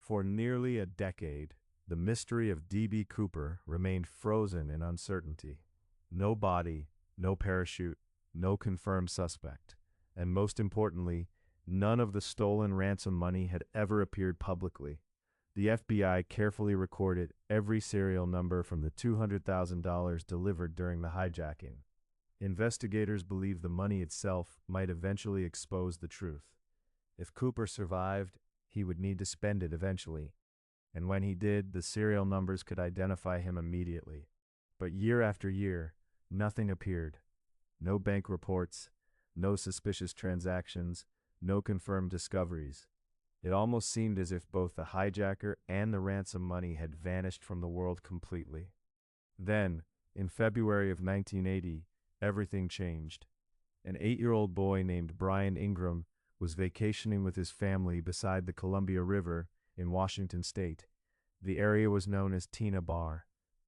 For nearly a decade, the mystery of D.B. Cooper remained frozen in uncertainty. No body, no parachute, no confirmed suspect, and most importantly, none of the stolen ransom money had ever appeared publicly. The FBI carefully recorded every serial number from the $200,000 delivered during the hijacking. Investigators believed the money itself might eventually expose the truth. If Cooper survived, he would need to spend it eventually, and when he did, the serial numbers could identify him immediately. But year after year, nothing appeared. No bank reports, no suspicious transactions, no confirmed discoveries. It almost seemed as if both the hijacker and the ransom money had vanished from the world completely. Then, in February of 1980, everything changed. An 8-year-old boy named Brian Ingram was vacationing with his family beside the Columbia River in Washington state. The area was known as Tina Bar.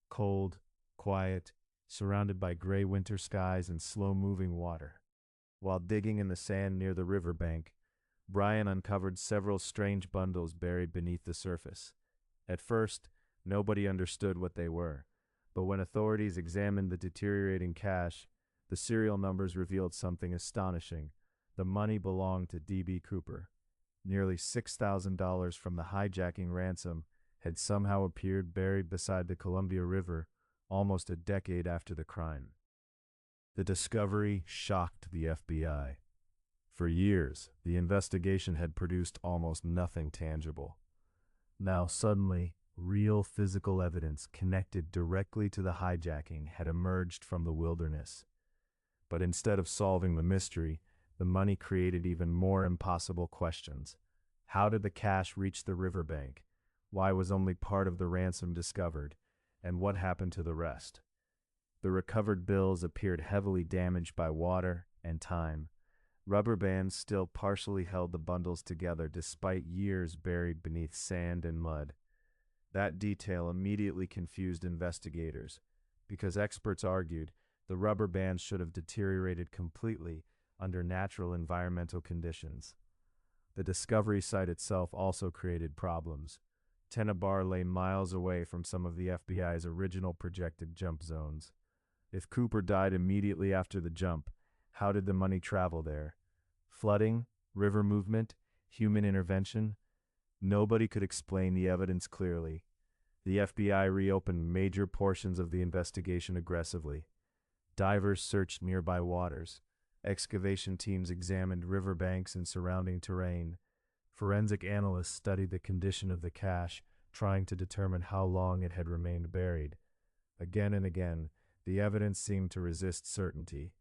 Cold, quiet, surrounded by gray winter skies and slow-moving water. While digging in the sand near the riverbank, Brian uncovered several strange bundles buried beneath the surface. At first, nobody understood what they were, but when authorities examined the deteriorating cash, the serial numbers revealed something astonishing. The money belonged to D.B. Cooper. Nearly $6,000 from the hijacking ransom had somehow appeared buried beside the Columbia River almost a decade after the crime. The discovery shocked the FBI. For years, the investigation had produced almost nothing tangible. Now suddenly, real physical evidence connected directly to the hijacking had emerged from the wilderness. But instead of solving the mystery, the money created even more impossible questions. How did the cash reach the riverbank? Why was only part of the ransom discovered? And what happened to the rest? The recovered bills appeared heavily damaged by water and time. Rubber bands still partially held the bundles together despite years buried beneath sand and mud. That detail immediately confused investigators, because experts argued the rubber bands should have deteriorated completely under natural environmental conditions. The discovery site itself also created problems. Tina Bar lay miles away from some of the FBI's original projected jump zones. If Cooper died immediately after the jump, how did the money travel there? Flooding, river movement, human intervention? Nobody could explain the evidence clearly. The FBI reopened major portions of the investigation aggressively. Divers searched nearby waters. Excavation teams examined riverbanks and surrounding terrain. Forensic analysts studied the condition of the cash, trying to determine how long it had remained buried. Again and again, the evidence seemed to resist certainty.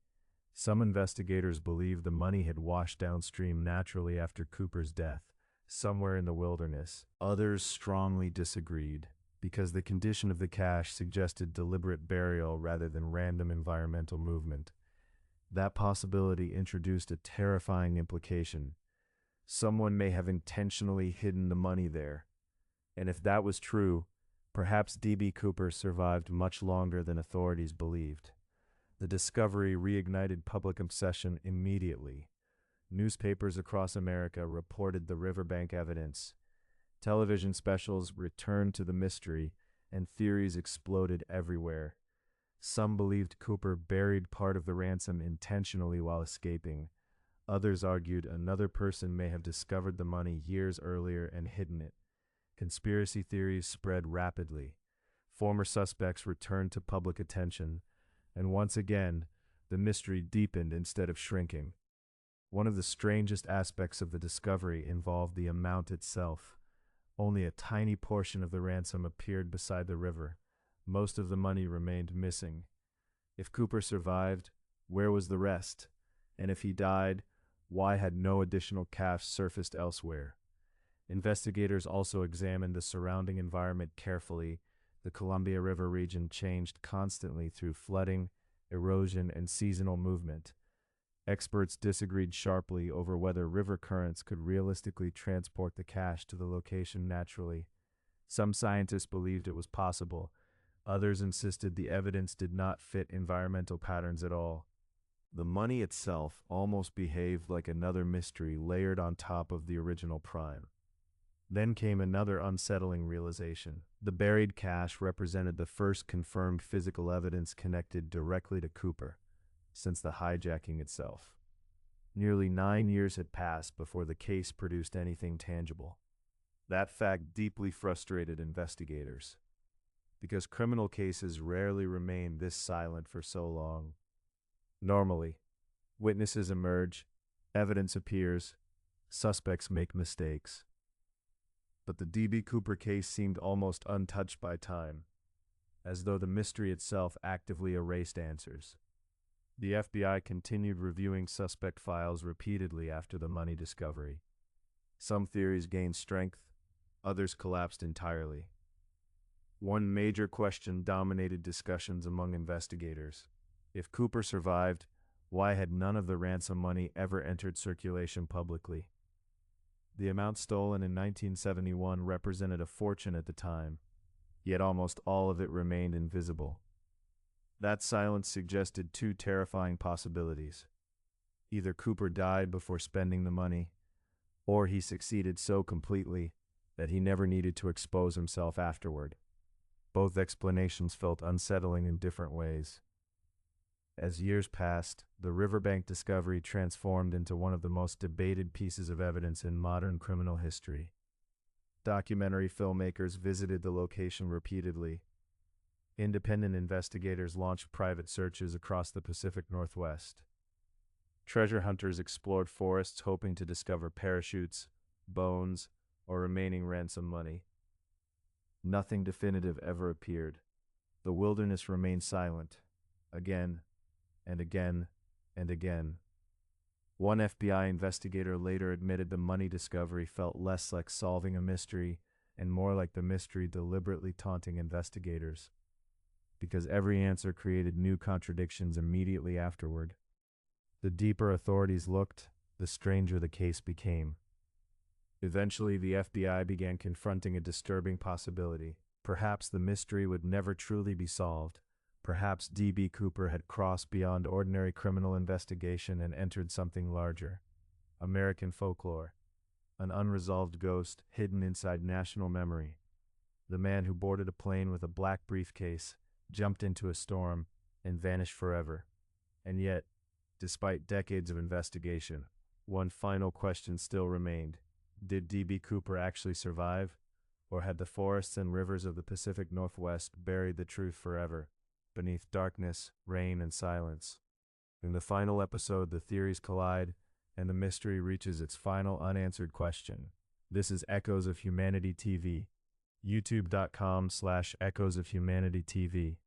Some investigators believed the money had washed downstream naturally after Cooper's death, somewhere in the wilderness. Others strongly disagreed, because the condition of the cash suggested deliberate burial rather than random environmental movement. That possibility introduced a terrifying implication. Someone may have intentionally hidden the money there. And if that was true, perhaps D.B. Cooper survived much longer than authorities believed. The discovery reignited public obsession immediately. Newspapers across America reported the riverbank evidence. Television specials returned to the mystery, and theories exploded everywhere. Some believed Cooper buried part of the ransom intentionally while escaping. Others argued another person may have discovered the money years earlier and hidden it. Conspiracy theories spread rapidly. Former suspects returned to public attention, and once again, the mystery deepened instead of shrinking. One of the strangest aspects of the discovery involved the amount itself. Only a tiny portion of the ransom appeared beside the river. Most of the money remained missing. If Cooper survived, where was the rest? And if he died, why had no additional cash surfaced elsewhere? Investigators also examined the surrounding environment carefully. The Columbia River region changed constantly through flooding, erosion, and seasonal movement. Experts disagreed sharply over whether river currents could realistically transport the cash to the location naturally. Some scientists believed it was possible. Others insisted the evidence did not fit environmental patterns at all. The money itself almost behaved like another mystery layered on top of the original crime. Then came another unsettling realization. The buried cash represented the first confirmed physical evidence connected directly to Cooper since the hijacking itself. Nearly 9 years had passed before the case produced anything tangible. That fact deeply frustrated investigators, because criminal cases rarely remain this silent for so long. Normally, witnesses emerge, evidence appears, suspects make mistakes. But the D.B. Cooper case seemed almost untouched by time, as though the mystery itself actively erased answers. The FBI continued reviewing suspect files repeatedly after the money discovery. Some theories gained strength, others collapsed entirely. One major question dominated discussions among investigators. If Cooper survived, why had none of the ransom money ever entered circulation publicly? The amount stolen in 1971 represented a fortune at the time, yet almost all of it remained invisible. That silence suggested two terrifying possibilities. Either Cooper died before spending the money, or he succeeded so completely that he never needed to expose himself afterward. Both explanations felt unsettling in different ways. As years passed, the riverbank discovery transformed into one of the most debated pieces of evidence in modern criminal history. Documentary filmmakers visited the location repeatedly. Independent investigators launched private searches across the Pacific Northwest. Treasure hunters explored forests hoping to discover parachutes, bones, or remaining ransom money. Nothing definitive ever appeared. The wilderness remained silent, again and again and again. One FBI investigator later admitted the money discovery felt less like solving a mystery and more like the mystery deliberately taunting investigators, because every answer created new contradictions immediately afterward. The deeper authorities looked, the stranger the case became. Eventually, the FBI began confronting a disturbing possibility. Perhaps the mystery would never truly be solved. Perhaps D.B. Cooper had crossed beyond ordinary criminal investigation and entered something larger. American folklore. An unresolved ghost hidden inside national memory. The man who boarded a plane with a black briefcase, jumped into a storm, and vanished forever. And yet, despite decades of investigation, one final question still remained. Did D.B. Cooper actually survive, or had the forests and rivers of the Pacific Northwest buried the truth forever, beneath darkness, rain, and silence? In the final episode, the theories collide, and the mystery reaches its final unanswered question. This is Echoes of Humanity TV. YouTube.com/Echoes of Humanity TV.